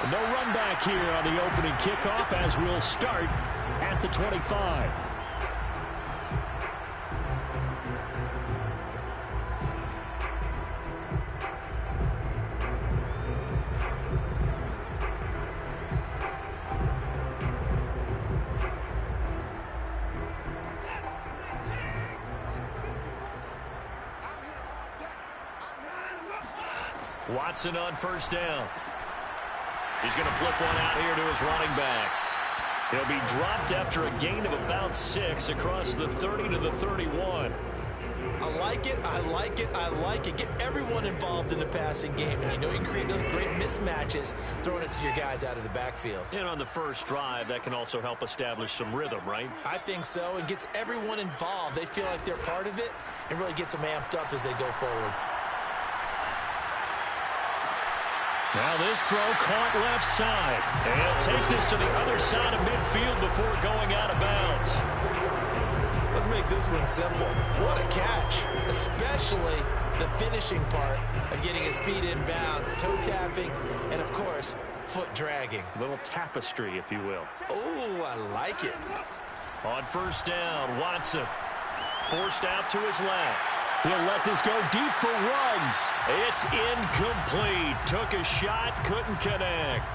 No run back here on the opening kickoff as we'll start at the 25. Watson on first down. He's going to flip one out here to his running back. He'll be dropped after a gain of about 6 across the 30 to the 31. I like it, I like it, I like it. Get everyone involved in the passing game, and you know you can create those great mismatches throwing it to your guys out of the backfield. And on the first drive, that can also help establish some rhythm, right? I think so, and gets everyone involved. They feel like they're part of it, and really gets them amped up as they go forward. Now this throw caught left side. And he'll take this to the other side of midfield before going out of bounds. Let's make this one simple. What a catch, especially the finishing part of getting his feet in bounds, toe tapping, and of course, foot dragging. A little tapestry, if you will. Oh, I like it. On first down, Watson forced out to his left. He'll let this go deep for Ruggs. It's incomplete. Took a shot, couldn't connect.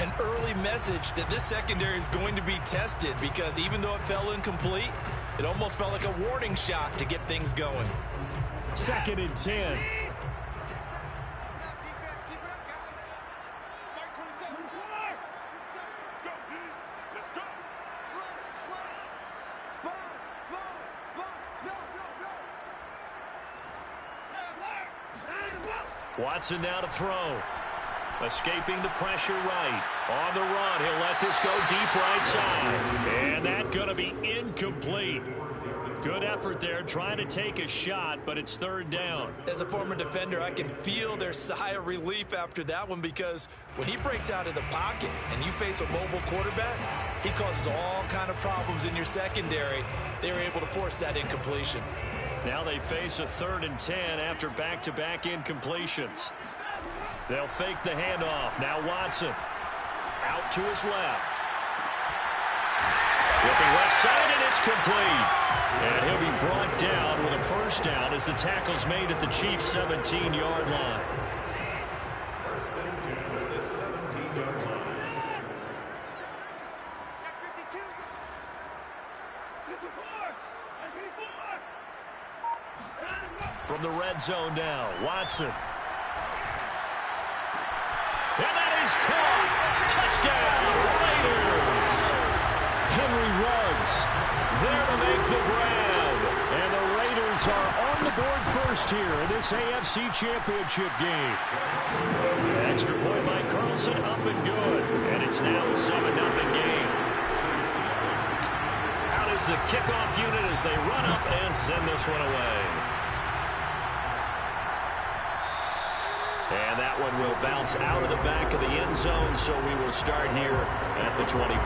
An early message that this secondary is going to be tested because even though it fell incomplete, it almost felt like a warning shot to get things going. 2nd and 10. Watson now to throw. Escaping the pressure right. On the run, he'll let this go deep right side. And that's going to be incomplete. Good effort there, trying to take a shot, but it's 3rd down. As a former defender, I can feel their sigh of relief after that one because when he breaks out of the pocket and you face a mobile quarterback, he causes all kind of problems in your secondary. They were able to force that incompletion. Now they face a 3rd and 10 after back-to-back incompletions. They'll fake the handoff. Now Watson out to his left. Looking left side, and it's complete. And he'll be brought down with a first down as the tackle's made at the Chiefs' 17-yard line. First and 10 at the 17-yard line. From the red zone now, Watson. And that is caught. Touchdown, Raiders. Henry Ruggs there to make the grab. And the Raiders are on the board first here in this AFC Championship game. Extra point by Carlson, up and good. And it's now a 7-0 game. Out is the kickoff unit as they run up and send this one away. And that one will bounce out of the back of the end zone, so we will start here at the 25.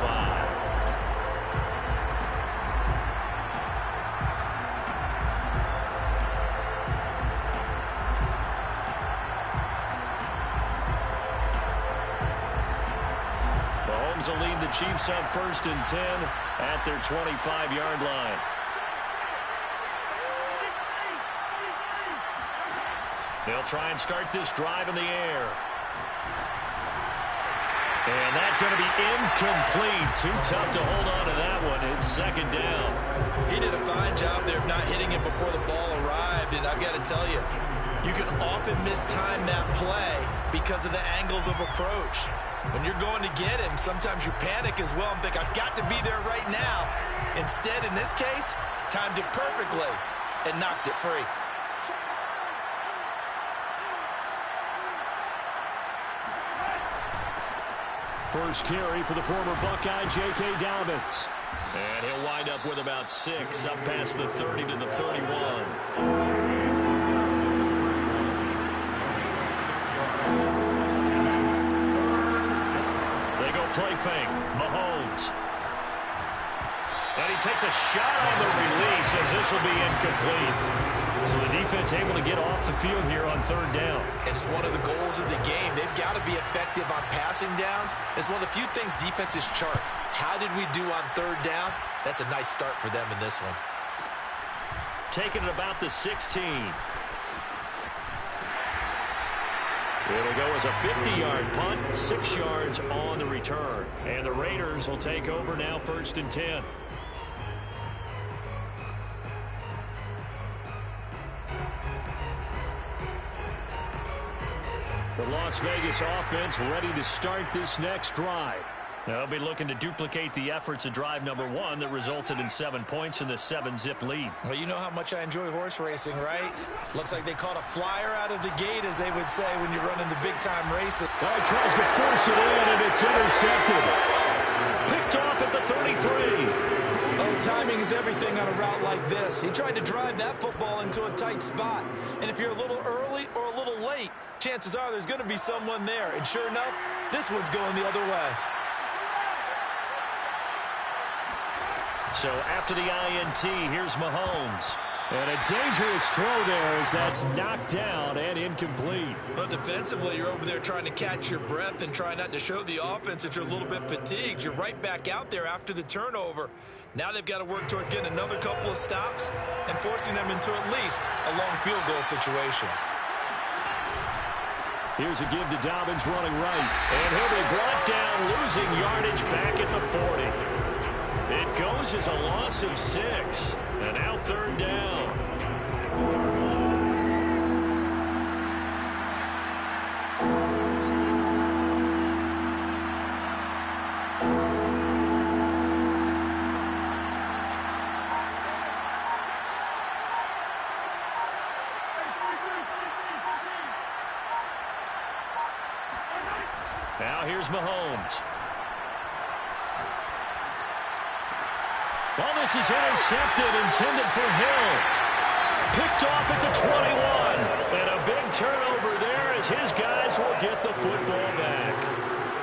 Mahomes will lead the Chiefs up 1st and 10 at their 25-yard line. They'll try and start this drive in the air. And that's going to be incomplete. Too tough to hold on to that one. It's 2nd down. He did a fine job there of not hitting him before the ball arrived. And I've got to tell you, you can often mistime that play because of the angles of approach. When you're going to get him, sometimes you panic as well and think, I've got to be there right now. Instead, in this case, timed it perfectly and knocked it free. First carry for the former Buckeye, J.K. Dobbins. And he'll wind up with about 6 up past the 30 to the 31. They go play fake. Mahomes. And he takes a shot on the release as this will be incomplete. So the defense able to get off the field here on third down. And it's one of the goals of the game. They've got to be effective on passing downs. It's one of the few things defenses chart. How did we do on third down? That's a nice start for them in this one. Taking it about the 16. It'll go as a 50-yard punt, 6 yards on the return. And the Raiders will take over now, 1st and 10. The Las Vegas offense ready to start this next drive. They'll be looking to duplicate the efforts of drive number 1 that resulted in 7 points in the 7-zip lead. Well, you know how much I enjoy horse racing, right? Looks like they caught a flyer out of the gate, as they would say when you're running the big-time races. Well, he tries to force it in, and it's intercepted. Picked off at the 33. Oh, timing is everything on a route like this. He tried to drive that football into a tight spot. And if you're a little early or a little late, chances are there's going to be someone there. And sure enough, this one's going the other way. So after the INT, here's Mahomes. And a dangerous throw there as that's knocked down and incomplete. But defensively, you're over there trying to catch your breath and try not to show the offense that you're a little bit fatigued. You're right back out there after the turnover. Now they've got to work towards getting another couple of stops and forcing them into at least a long field goal situation. Here's a give to Dobbins running right. And he'll be brought down, losing yardage back at the 40. It goes as a loss of 6. And now 3rd down. Now here's Mahomes. Well, this is intercepted, intended for Hill. Picked off at the 21. And a big turnover there as his guys will get the football back.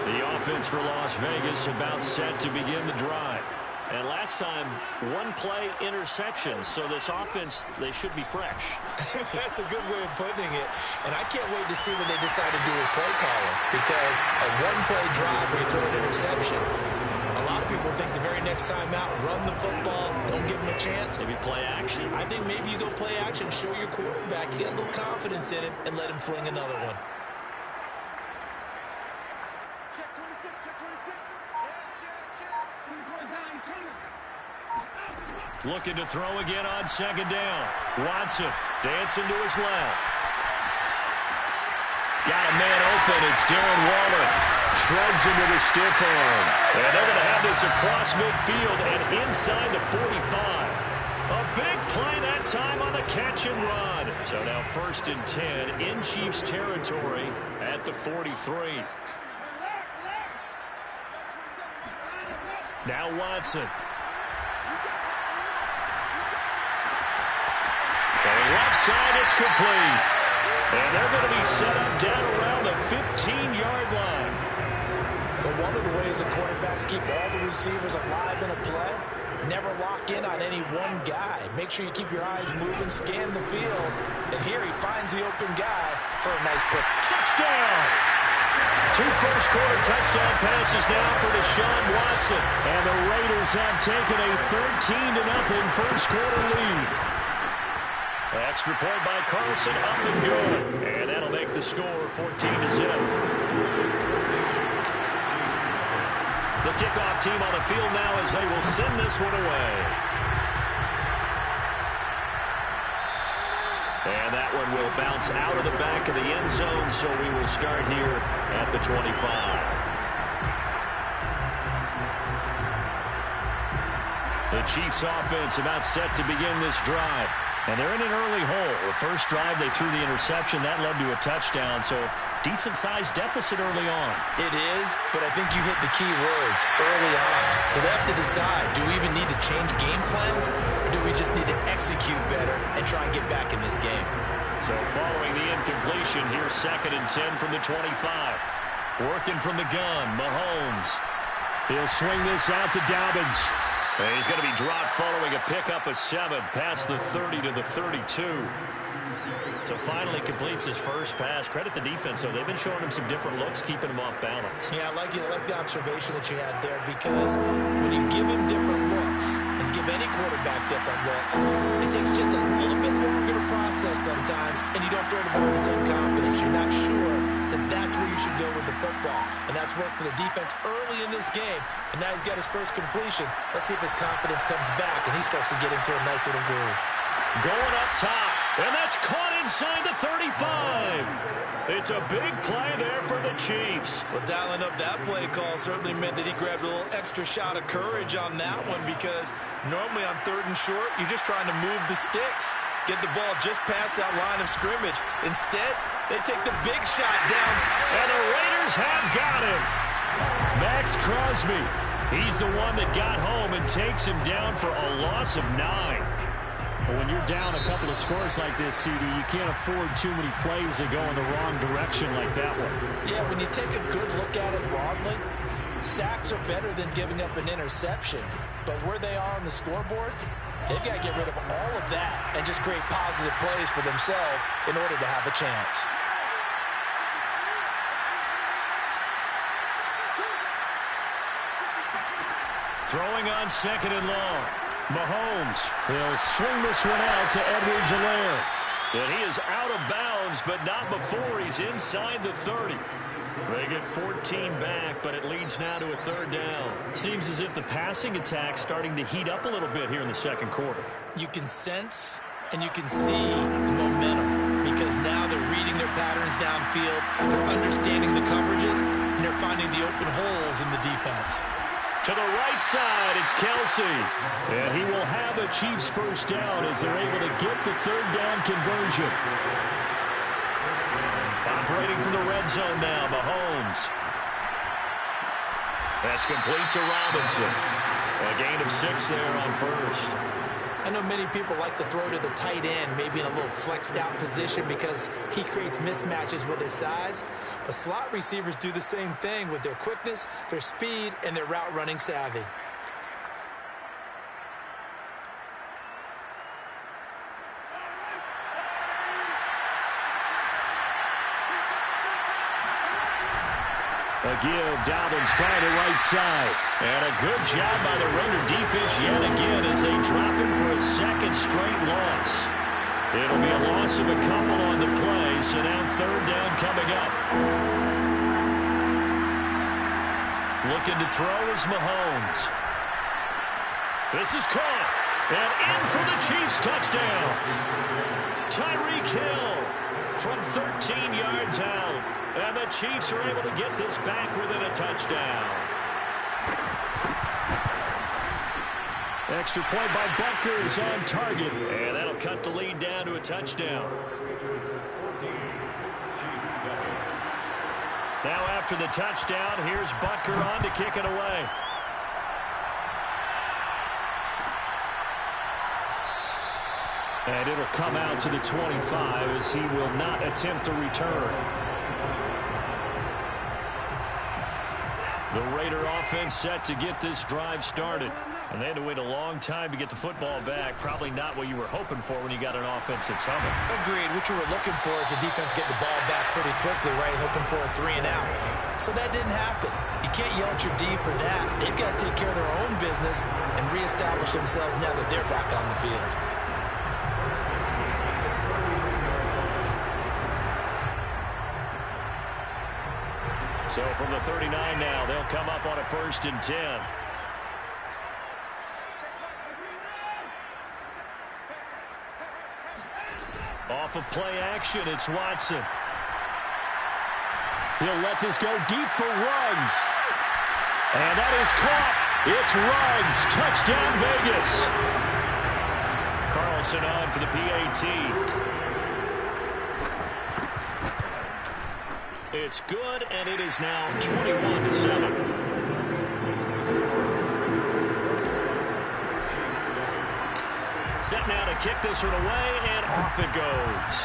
The offense for Las Vegas about set to begin the drive. And last time, 1-play interception. So this offense, they should be fresh. That's a good way of putting it. And I can't wait to see what they decide to do with play calling. Because a 1-play drive where you throw an interception, a lot of people think the very next time out, run the football, don't give them a chance. Maybe play action. I think maybe you go play action, show your quarterback, you get a little confidence in it, and let him fling another one. Check 26, check 26. Looking to throw again on 2nd down. Watson dancing to his left. Got a man open. It's Darren Waller. Shreds into the stiff arm. And they're going to have this across midfield and inside the 45. A big play that time on the catch and run. So now 1st and 10 in Chiefs territory at the 43. Now Watson. Going left side, it's complete. And they're going to be set up down around the 15-yard line. But one of the ways the quarterbacks keep all the receivers alive in a play, never lock in on any one guy. Make sure you keep your eyes moving, scan the field. And here he finds the open guy for a nice pick. Touchdown! 2 first-quarter touchdown passes now for Deshaun Watson. And the Raiders have taken a 13-0 first-quarter lead. Extra point by Carlson, up and good. And that'll make the score 14-0. The kickoff team on the field now as they will send this one away. And that one will bounce out of the back of the end zone, so we will start here at the 25. The Chiefs offense about set to begin this drive. And they're in an early hole. The first drive, they threw the interception. That led to a touchdown, so decent-sized deficit early on. It is, but I think you hit the key words, early on. So they have to decide, do we even need to change game plan, or do we just need to execute better and try and get back in this game? So following the incompletion, here's 2nd and 10 from the 25. Working from the gun, Mahomes. He'll swing this out to Dobbins. And he's going to be dropped following a pickup of 7 past the 30 to the 32. So finally completes his first pass. Credit the defense, though. They've been showing him some different looks, keeping him off balance. Yeah, I like the observation that you had there, because when you give him different looks and give any quarterback different looks, it takes just a little bit longer to process sometimes, and you don't throw the ball with the same confidence. You're not sure that that's where you should go with the football, and that's worked for the defense early in this game, and now he's got his first completion. Let's see if his confidence comes back, and he starts to get into a nice little groove. Going up top, and that's caught inside the 35. It's a big play there for the Chiefs. Well, dialing up that play call certainly meant that he grabbed a little extra shot of courage on that one, because normally on 3rd and short, you're just trying to move the sticks, get the ball just past that line of scrimmage. Instead, they take the big shot down. And the Raiders have got him. Max Crosby. He's the one that got home and takes him down for a loss of 9. Well, when you're down a couple of scores like this, CD, you can't afford too many plays that go in the wrong direction like that one. Yeah, when you take a good look at it broadly, sacks are better than giving up an interception. But where they are on the scoreboard, they've got to get rid of all of that and just create positive plays for themselves in order to have a chance. Throwing on 2nd and long. Mahomes. He'll swing this one out to Edwards-Helaire. And he is out of bounds, but not before he's inside the 30. They get 14 back, but it leads now to a 3rd down. Seems as if the passing attack's starting to heat up a little bit here in the 2nd quarter. You can sense and you can see the momentum, because now they're reading their patterns downfield, they're understanding the coverages, and they're finding the open holes in the defense. To the right side, it's Kelsey. And he will have a Chiefs first down as they're able to get the 3rd down conversion. Operating from the red zone now, Mahomes. That's complete to Robinson. A gain of 6 there on 1st. I know many people like to throw to the tight end, maybe in a little flexed out position, because he creates mismatches with his size. But slot receivers do the same thing with their quickness, their speed, and their route running savvy. A give, Dobbins trying the right side. And a good job by the Raider defense yet again as they drop him for a 2nd straight loss. It'll be a loss of a couple on the play, so now 3rd down coming up. Looking to throw is Mahomes. This is caught. And in for the Chiefs touchdown. Tyreek Hill from 13 yards out. And the Chiefs are able to get this back within a touchdown. Extra point by Butker is on target. And that'll cut the lead down to a touchdown. Now after the touchdown, here's Butker on to kick it away. And it'll come out to the 25 as he will not attempt a return. The Raider offense set to get this drive started. And they had to wait a long time to get the football back. Probably not what you were hoping for when you got an offense that's humming. Agreed. What you were looking for is the defense getting the ball back pretty quickly, right? Hoping for a 3 and out. So that didn't happen. You can't yell at your D for that. They've got to take care of their own business and reestablish themselves now that they're back on the field. So from the 39 now, they'll come up on a 1st and 10. Off of play action, it's Watson. He'll let this go deep for Ruggs. And that is caught. It's Ruggs. Touchdown, Vegas. Carlson on for the PAT. It's good, and it is now 21-7. Set now to kick this one away, and off it goes.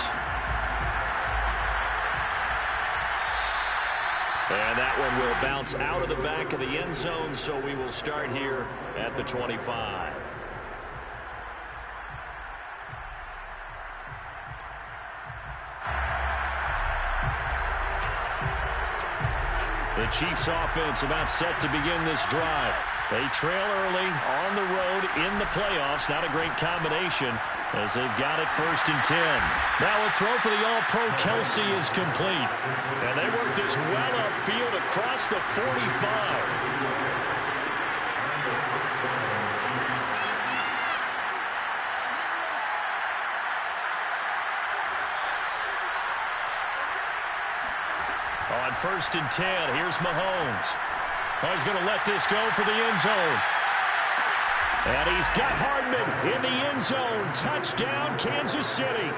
And that one will bounce out of the back of the end zone, so we will start here at the 25. The Chiefs offense about set to begin this drive. They trail early on the road in the playoffs. Not a great combination as they've got it 1st and 10. Now a throw for the All-Pro Kelsey is complete. And they work this well upfield across the 45. On 1st and 10, here's Mahomes. Oh, he's going to let this go for the end zone. And he's got Hardman in the end zone. Touchdown, Kansas City.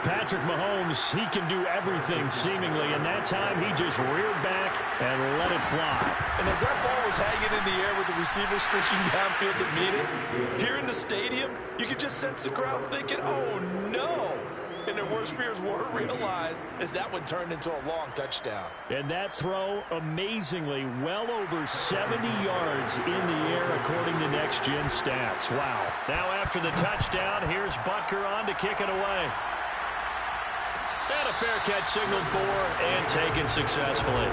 Patrick Mahomes, he can do everything seemingly, and that time he just reared back and let it fly. And as that ball was hanging in the air with the receiver streaking downfield to meet it, here in the stadium, you could just sense the crowd thinking, oh no. And their worst fears were realized as that one turned into a long touchdown. And that throw, amazingly, well over 70 yards in the air according to Next Gen Stats. Wow. Now after the touchdown, here's Butker on to kick it away. And a fair catch signaled for and taken successfully.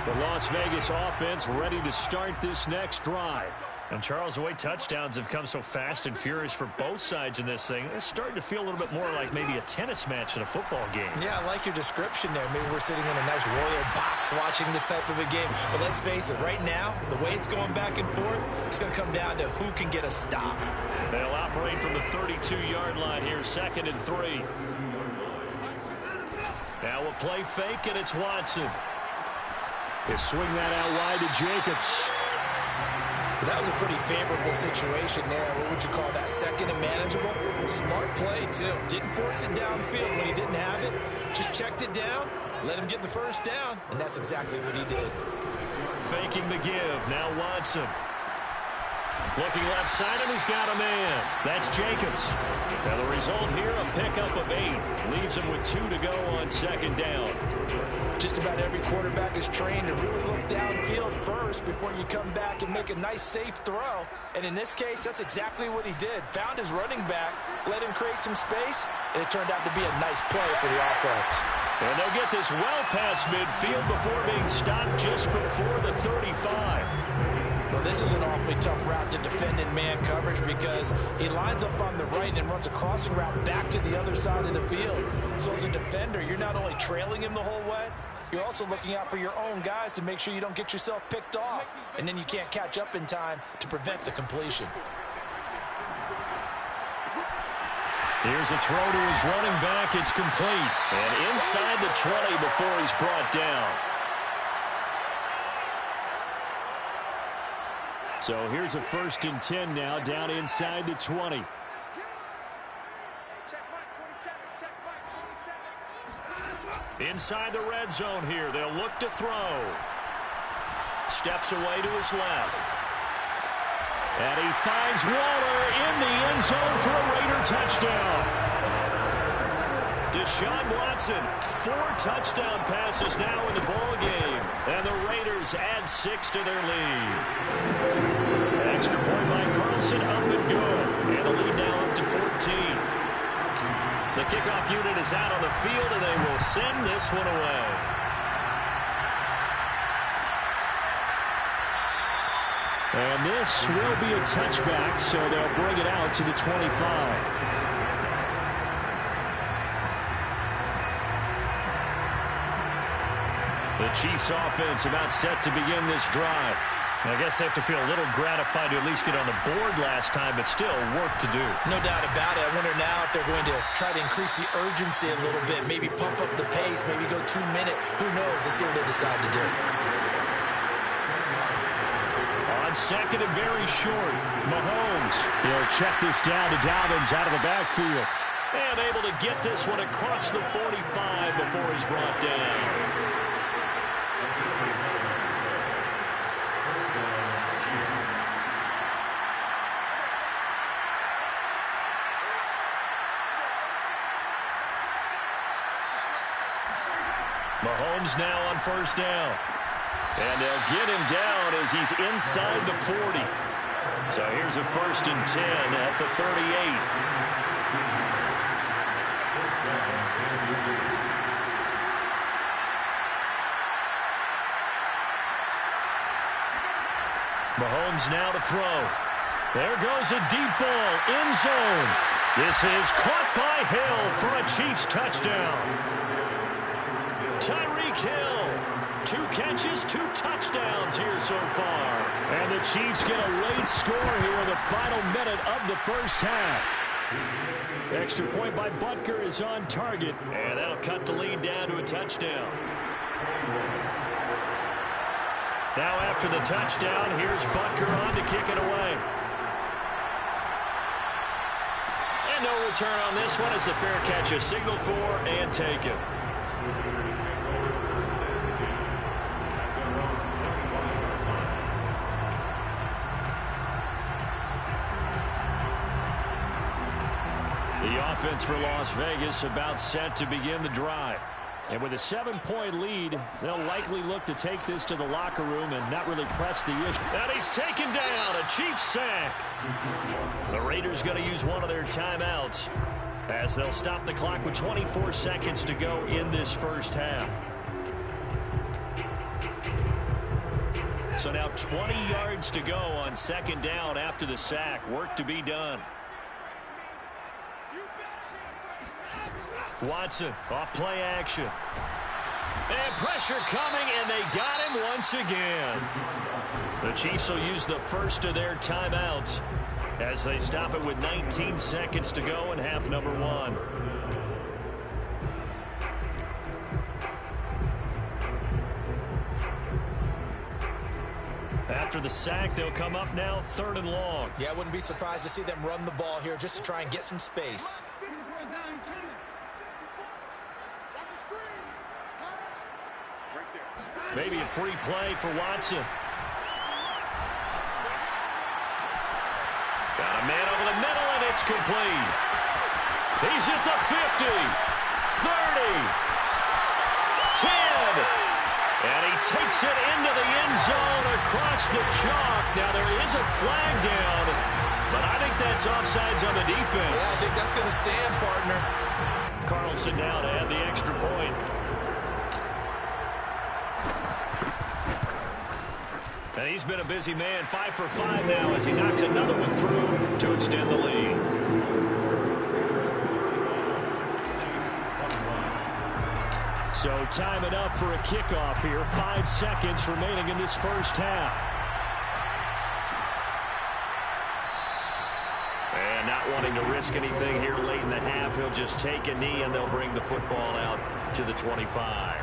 The Las Vegas offense ready to start this next drive. And Charles, the way touchdowns have come so fast and furious for both sides in this thing, it's starting to feel a little bit more like maybe a tennis match in a football game. Yeah, I like your description there. Maybe we're sitting in a nice royal box watching this type of a game. But let's face it, right now, the way it's going back and forth, it's going to come down to who can get a stop. They'll operate from the 32-yard line here, 2nd and 3. Now we'll play fake, and it's Watson. They swing that out wide to Jacobs. That was a pretty favorable situation there. What would you call that? 2nd and manageable? Smart play, too. Didn't force it downfield when he didn't have it. Just checked it down, let him get the first down, and that's exactly what he did. Faking the give. Now Watson. Looking left side, and he's got a man. That's Jacobs. Now the result here, a pickup of 8. Leaves him with 2 to go on 2nd down. Just about every quarterback is trained to really look downfield first before you come back and make a nice, safe throw. And in this case, that's exactly what he did. Found his running back, let him create some space, and it turned out to be a nice play for the offense. And they'll get this well past midfield before being stopped just before the 35. Well, this is an awfully tough route to defend in man coverage because he lines up on the right and runs a crossing route back to the other side of the field. So as a defender, you're not only trailing him the whole way, you're also looking out for your own guys to make sure you don't get yourself picked off. And then you can't catch up in time to prevent the completion. Here's a throw to his running back. It's complete. And inside the 20 before he's brought down. So here's a 1st and 10 now, down inside the 20. Inside the red zone here. They'll look to throw. Steps away to his left. And he finds Waller in the end zone for a Raider touchdown. Deshaun Watson, 4 touchdown passes now in the ball game. And the Raiders add 6 to their lead. Extra point by Carlson, up and good. And the lead now up to 14. The kickoff unit is out on the field, and they will send this one away. And this will be a touchback, so they'll bring it out to the 25. The Chiefs offense about set to begin this drive. I guess they have to feel a little gratified to at least get on the board last time, but still work to do. No doubt about it. I wonder now if they're going to try to increase the urgency a little bit, maybe pump up the pace, maybe go 2-minute. Who knows? Let's see what they decide to do. On 2nd and very short, Mahomes. He'll check this down to Dobbins out of the backfield. And able to get this one across the 45 before he's brought down. Mahomes now on first down. And they'll get him down as he's inside the 40. So here's a 1st and 10 at the 38. Mahomes now to throw. There goes a deep ball, end zone. This is caught by Hill for a Chiefs touchdown. Tyreek Hill, 2 catches, 2 touchdowns here so far. And the Chiefs get a late score here in the final minute of the first half. Extra point by Butker is on target, and that'll cut the lead down to a touchdown. Now after the touchdown, here's Butker on to kick it away. And no return on this one as the fair catch is signaled for and taken. The offense for Las Vegas about set to begin the drive. And with a 7-point lead, they'll likely look to take this to the locker room and not really press the issue. And he's taken down, a Chiefs sack. The Raiders going to use one of their timeouts as they'll stop the clock with 24 seconds to go in this first half. So now 20 yards to go on 2nd down after the sack. Work to be done. Watson off play action. And pressure coming, and they got him once again. The Chiefs will use the first of their timeouts as they stop it with 19 seconds to go in half number 1. After the sack, they'll come up now 3rd and long. Yeah, I wouldn't be surprised to see them run the ball here just to try and get some space. Maybe a free play for Watson. Got a man over the middle, and it's complete. He's at the 50, 30, 10. And he takes it into the end zone across the chalk. Now there is a flag down, but I think that's offsides on the defense. Yeah, I think that's going to stand, partner. Carlson now to add the extra point. And he's been a busy man, 5 for 5 now as he knocks another one through to extend the lead. So time enough for a kickoff here. 5 seconds remaining in this first half. And not wanting to risk anything here late in the half, he'll just take a knee and they'll bring the football out to the 25.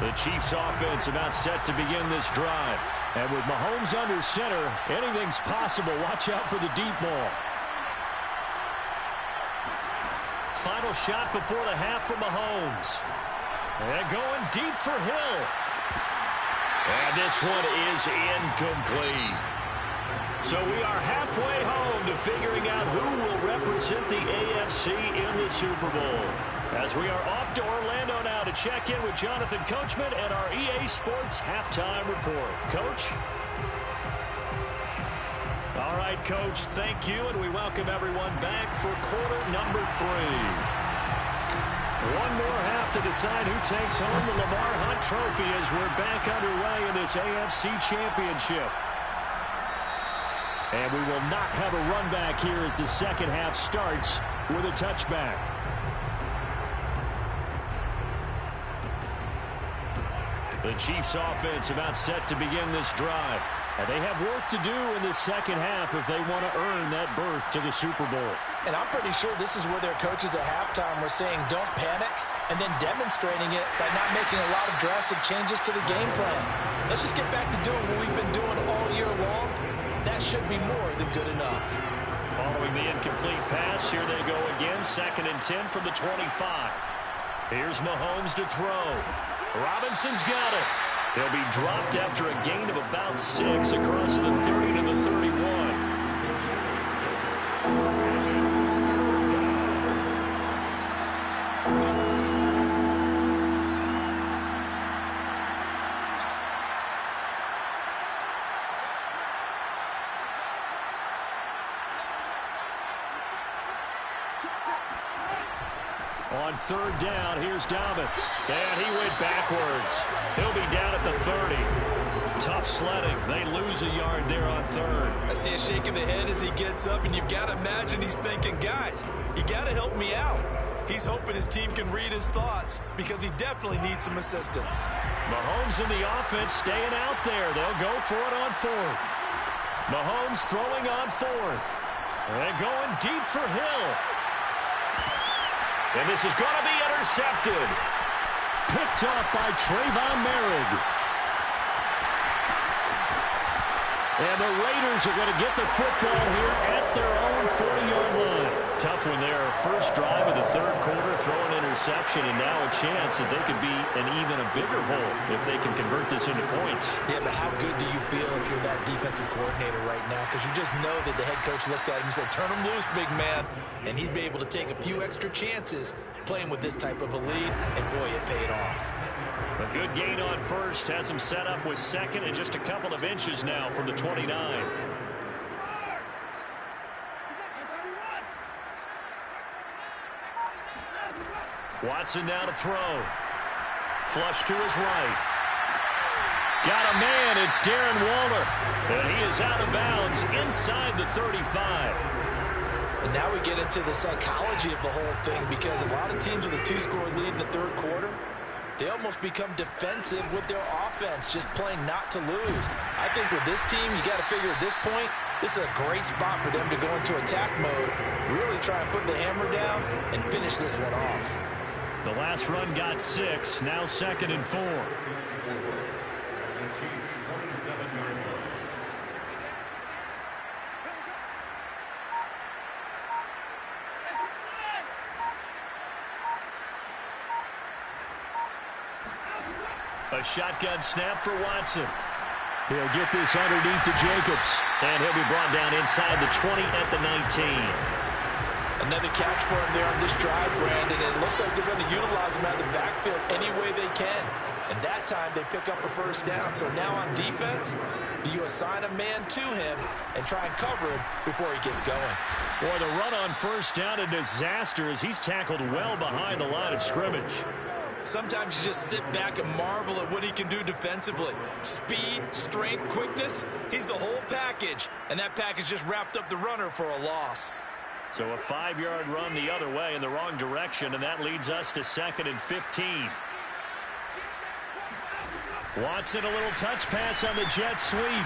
The Chiefs offense about set to begin this drive. And with Mahomes under center, anything's possible. Watch out for the deep ball. Final shot before the half for Mahomes. And going deep for Hill. And this one is incomplete. So we are halfway home to figuring out who will represent the AFC in the Super Bowl. As we are off to Orlando now to check in with Jonathan Coachman and our EA Sports Halftime Report. Coach? All right, Coach, thank you, and we welcome everyone back for quarter number 3. One more half to decide who takes home the Lamar Hunt Trophy as we're back underway in this AFC Championship. And we will not have a run back here as the second half starts with a touchback. The Chiefs offense about set to begin this drive. And they have work to do in the second half if they want to earn that berth to the Super Bowl. And I'm pretty sure this is where their coaches at halftime were saying, don't panic. and then demonstrating it by not making a lot of drastic changes to the game plan. Let's just get back to doing what we've been doing all year long. That should be more than good enough. Following the incomplete pass, here they go again. 2nd and 10 from the 25. Here's Mahomes to throw. Robinson's got it. He'll be dropped after a gain of about 6 across the 30 to the 31. On 3rd down, here's Dobbins. And he went backwards. He'll be down at the 30. Tough sledding. They lose a yard there on 3rd. I see a shake of the head as he gets up, and you've got to imagine he's thinking, guys, you got to help me out. He's hoping his team can read his thoughts because he definitely needs some assistance. Mahomes and the offense staying out there. They'll go for it on 4th. Mahomes throwing on 4th. And going deep for Hill. And this is going to be intercepted. Picked off by Trayvon Merritt. And the Raiders are going to get the football here at their own 40-yard line. Tough one there. First drive of the 3rd quarter, throw an interception, and now a chance that they could be an even a bigger hole if they can convert this into points. Yeah, but how good do you feel if you're that defensive coordinator right now? Because you just know that the head coach looked at him and said, turn him loose, big man. And he'd be able to take a few extra chances playing with this type of a lead, and boy, it paid off. A good gain on 1st has him set up with 2nd and just a couple of inches now from the 29. Watson now to throw. Flush to his right. Got a man. It's Darren Waller. And he is out of bounds inside the 35. And now we get into the psychology of the whole thing, because a lot of teams with a 2-score lead in the 3rd quarter, they almost become defensive with their offense, just playing not to lose. I think with this team, you got to figure at this point, this is a great spot for them to go into attack mode, really try and put the hammer down and finish this one off. The last run got 6, now 2nd and 4. Chiefs 27-yard line. A shotgun snap for Watson. He'll get this underneath to Jacobs. And he'll be brought down inside the 20 at the 19. Another catch for him there on this drive, Brandon. And it looks like they're going to utilize him out of the backfield any way they can. And that time they pick up a 1st down. So now on defense, do you assign a man to him and try and cover him before he gets going? Boy, the run on 1st down, a disaster as he's tackled well behind the line of scrimmage. Sometimes you just sit back and marvel at what he can do defensively. Speed, strength, quickness, he's the whole package. And that package just wrapped up the runner for a loss. So a 5-yard run the other way in the wrong direction, and that leads us to 2nd and 15. Watson, a little touch pass on the jet sweep.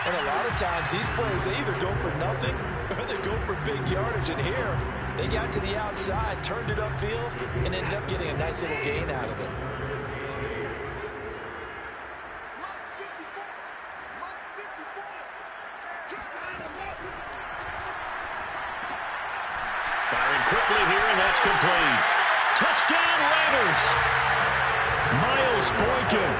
And a lot of times these plays, they either go for nothing or they go for big yardage. And here, they got to the outside, turned it upfield, and ended up getting a nice little gain out of it. Firing quickly here, and that's complete. Touchdown, Raiders! Miles Boykin,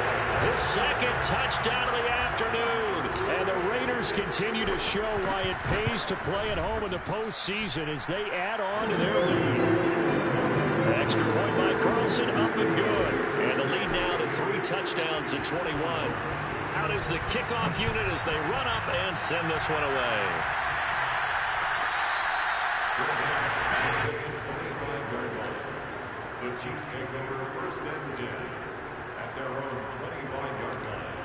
his 2nd touchdown of the afternoon. And the Raiders continue to show why it pays to play at home in the postseason as they add on to their lead. Extra point by Carlson, up and good. And the lead now to 3 touchdowns at 21. Out is the kickoff unit as they run up and send this one away. The Chiefs take over 1st and 10 at their own 25-yard line.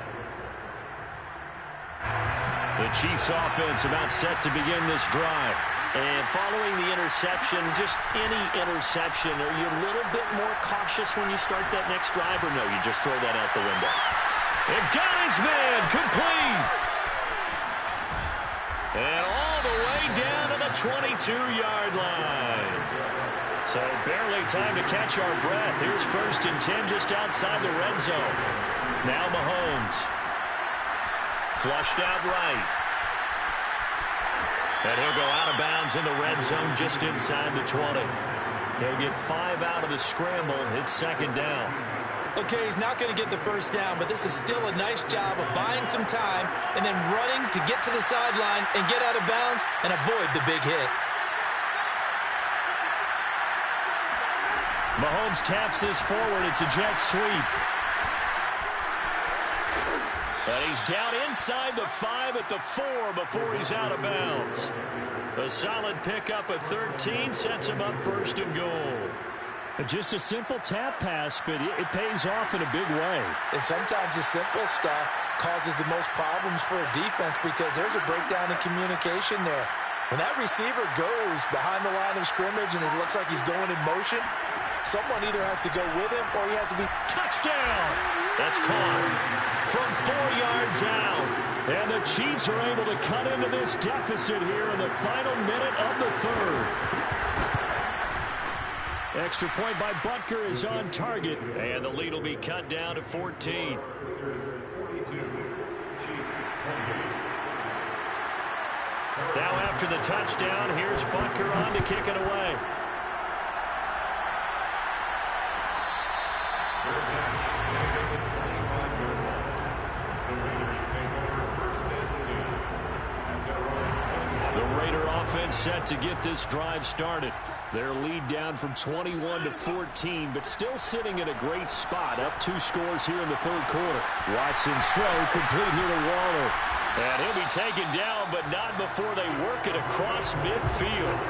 The Chiefs offense about set to begin this drive. And following the interception, just any interception, are you a little bit more cautious when you start that next drive, or no, you just throw that out the window? And got his man, complete! And all the way down to the 22-yard line. So barely time to catch our breath. Here's 1st and 10 just outside the red zone. Now Mahomes. Flushed out right. And he'll go out of bounds in the red zone just inside the 20. He'll get 5 out of the scramble. It's 2nd down. Okay, he's not going to get the 1st down, but this is still a nice job of buying some time and then running to get to the sideline and get out of bounds and avoid the big hit. Mahomes taps this forward. It's a jet sweep. And he's down inside the 5 at the 4 before he's out of bounds. A solid pickup at 13 sets him up 1st and goal. Just a simple tap pass, but it pays off in a big way. And sometimes the simple stuff causes the most problems for a defense because there's a breakdown in communication there. When that receiver goes behind the line of scrimmage and it looks like he's going in motion, someone either has to go with him or he has to be touchdown. That's caught from 4 yards out. And the Chiefs are able to cut into this deficit here in the final minute of the 3rd. Extra point by Butker is on target, and the lead will be cut down to 14. Now after the touchdown, here's Butker on to kick it away. Offense set to get this drive started. Their lead down from 21 to 14, but still sitting in a great spot. Up 2 scores here in the 3rd quarter. Watson's throw complete here to Waller. And he'll be taken down, but not before they work it across midfield.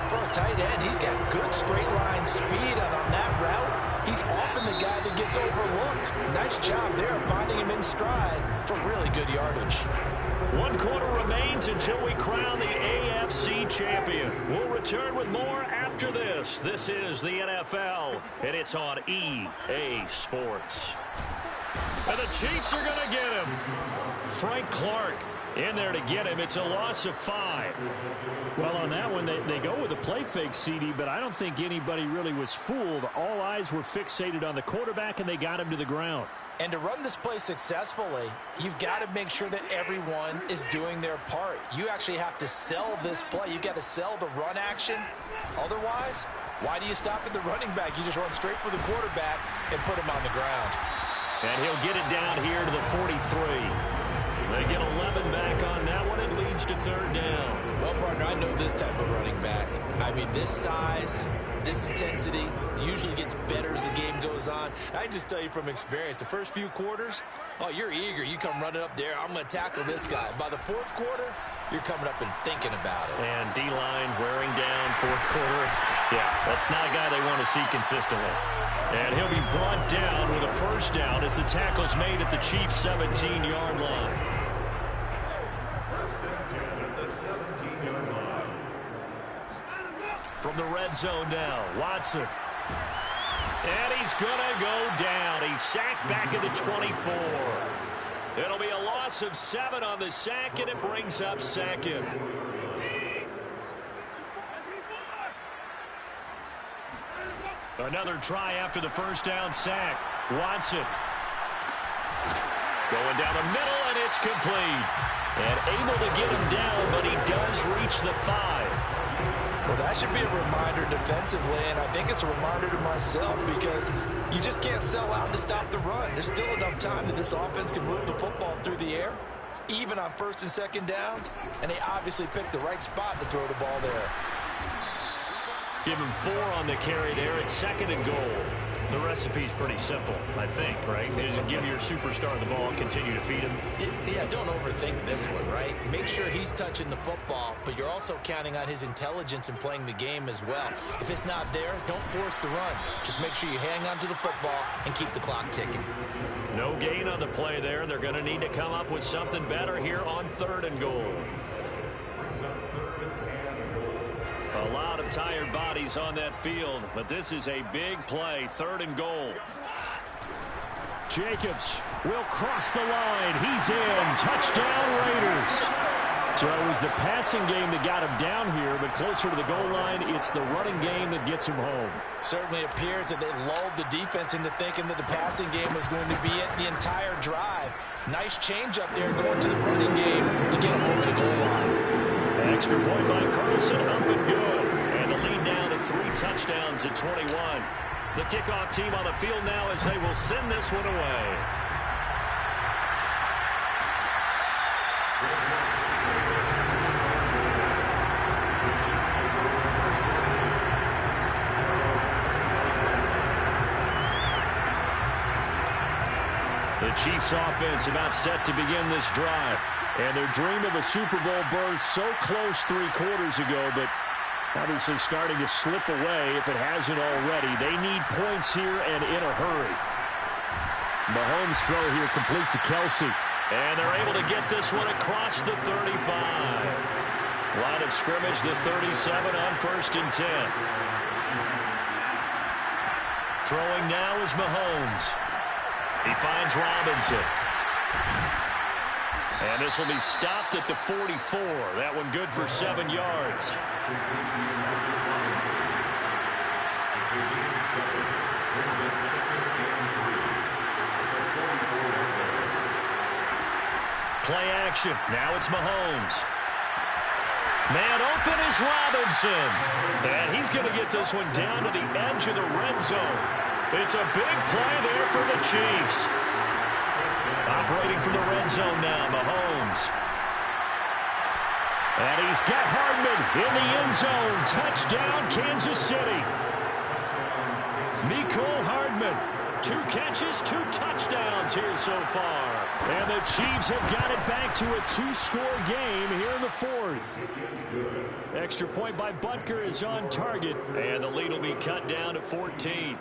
For a tight end, he's got good straight line speed, and on that route, he's often the guy that gets overlooked. Nice job there finding him in stride for really good yardage. 1 quarter remains until we crown the AFC champion. We'll return with more after this. This is the NFL, and it's on EA Sports. And the Chiefs are going to get him. Frank Clark in there to get him. It's a loss of 5. Well, on that one, they go with a play fake, CD, but I don't think anybody really was fooled. All eyes were fixated on the quarterback, and they got him to the ground. And to run this play successfully, you've got to make sure that everyone is doing their part. You actually have to sell this play. You've got to sell the run action. Otherwise, why do you stop at the running back? You just run straight for the quarterback and put him on the ground. And he'll get it down here to the 43. They get 11 back on that one. It leads to 3rd down. Well, partner, I know this type of running back. I mean, this size, this intensity usually gets better as the game goes on. I can just tell you from experience, the first few quarters, oh, you're eager. You come running up there. I'm going to tackle this guy. By the 4th quarter, you're coming up and thinking about it. And D-line wearing down 4th quarter. Yeah, that's not a guy they want to see consistently. And he'll be brought down with a 1st down as the tackle's made at the Chiefs' 17-yard line. 1st and 10 at the 17-yard line. From the red zone now, Watson. And he's going to go down. He's sacked back at the 24. It'll be a loss of 7 on the sack, and it brings up 2nd. Another try after the 1st down sack. Watson. Going down the middle, and it's complete. And able to get him down, but he does reach the 5. Well, that should be a reminder defensively, and I think it's a reminder to myself because you just can't sell out to stop the run. There's still enough time that this offense can move the football through the air, even on 1st and 2nd downs, and they obviously picked the right spot to throw the ball there. Give him 4 on the carry there at 2nd and goal. The recipe's pretty simple, I think, right? Just give your superstar the ball and continue to feed him. Yeah, don't overthink this one, right? Make sure he's touching the football, but you're also counting on his intelligence in playing the game as well. If it's not there, don't force the run. Just make sure you hang on to the football and keep the clock ticking. No gain on the play there. They're going to need to come up with something better here on 3rd and goal. A lot of tired bodies on that field, but this is a big play. 3rd and goal. Jacobs will cross the line. He's in. Touchdown, Raiders. So it was the passing game that got him down here, but closer to the goal line, it's the running game that gets him home. Certainly appears that they lulled the defense into thinking that the passing game was going to be it the entire drive. Nice change up there going to the running game to get him over the goal line. An extra point by Carlson, up and good. And the lead now to 3 touchdowns at 21. The kickoff team on the field now as they will send this one away. The Chiefs offense about set to begin this drive. And their dream of a Super Bowl berth so close 3 quarters ago, but obviously starting to slip away if it hasn't already. They need points here and in a hurry. Mahomes throw here complete to Kelsey. And they're able to get this one across the 35. Line of scrimmage, the 37 on 1st and 10. Throwing now is Mahomes. He finds Robinson. And this will be stopped at the 44. That one good for 7 yards. Play action. Now it's Mahomes. Man open is Robinson. And he's going to get this one down to the edge of the red zone. It's a big play there for the Chiefs. Operating from the red zone now, Mahomes. And he's got Hardman in the end zone. Touchdown, Kansas City. Mecole Hardman. 2 catches, 2 touchdowns here so far. And the Chiefs have got it back to a 2-score game here in the 4th. Extra point by Butker is on target. And the lead will be cut down to 14.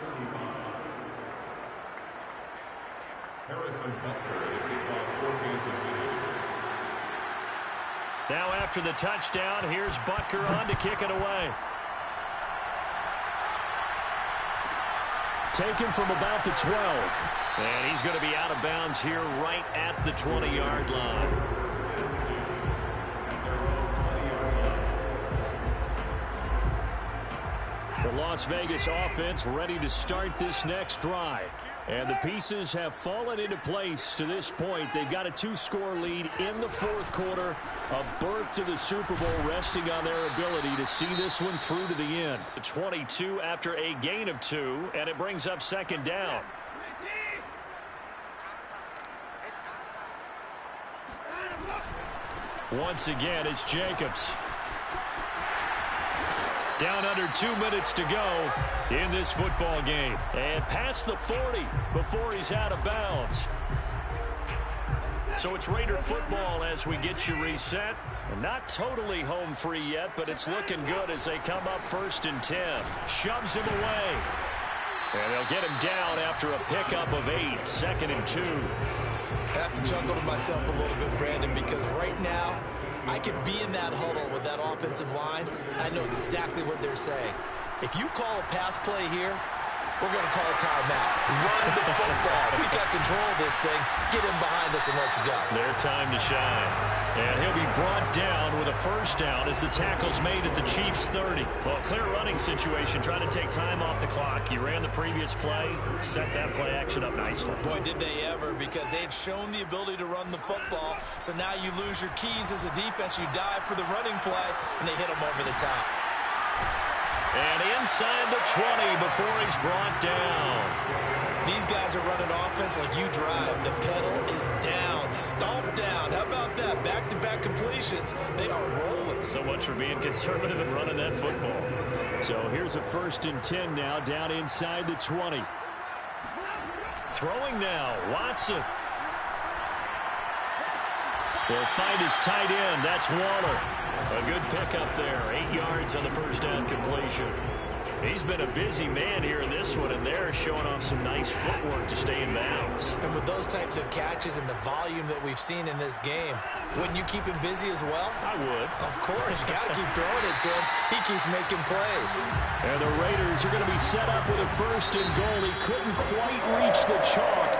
Harrison Butker to kick off for Kansas City. Now after the touchdown, here's Butker on to kick it away. Taken from about the 12. And he's going to be out of bounds here right at the 20-yard line. The Las Vegas offense ready to start this next drive. And the pieces have fallen into place to this point. They've got a 2-score lead in the 4th quarter. A berth to the Super Bowl resting on their ability to see this one through to the end. 22 after a gain of 2, and it brings up 2nd down. Once again, it's Jacobs. Down under 2 minutes to go in this football game. And past the 40 before he's out of bounds. So it's Raider football as we get you reset. And not totally home free yet, but it's looking good as they come up 1st and 10. Shoves him away. And they'll get him down after a pickup of 8. 2nd and 2. I have to chuckle to myself a little bit, Brandon, because right now I could be in that huddle with that offensive line. I know exactly what they're saying. If you call a pass play here, we're going to call a timeout. Run the football. We got control of this thing. Get him behind us and let's go. Their time to shine. And he'll be brought down with a 1st down as the tackle's made at the Chiefs' 30. Well, clear running situation, trying to take time off the clock. You ran the previous play, set that play action up nicely. Boy, did they ever, because they had shown the ability to run the football. So now you lose your keys as a defense. You dive for the running play, and they hit him over the top. And inside the 20 before he's brought down. These guys are running offense like you drive. The pedal is down, stomped down. How about that? Back-to-back completions. They are rolling. So much for being conservative and running that football. So here's a 1st and 10 now down inside the 20. Throwing now, Watson. They'll find his tight end. That's Waller. A good pickup there. 8 yards on the 1st down completion. He's been a busy man here in this one, and they're showing off some nice footwork to stay in bounds. And with those types of catches and the volume that we've seen in this game, wouldn't you keep him busy as well? I would. Of course. You got to keep throwing it to him. He keeps making plays. And the Raiders are going to be set up with a 1st and goal. He couldn't quite reach the chalk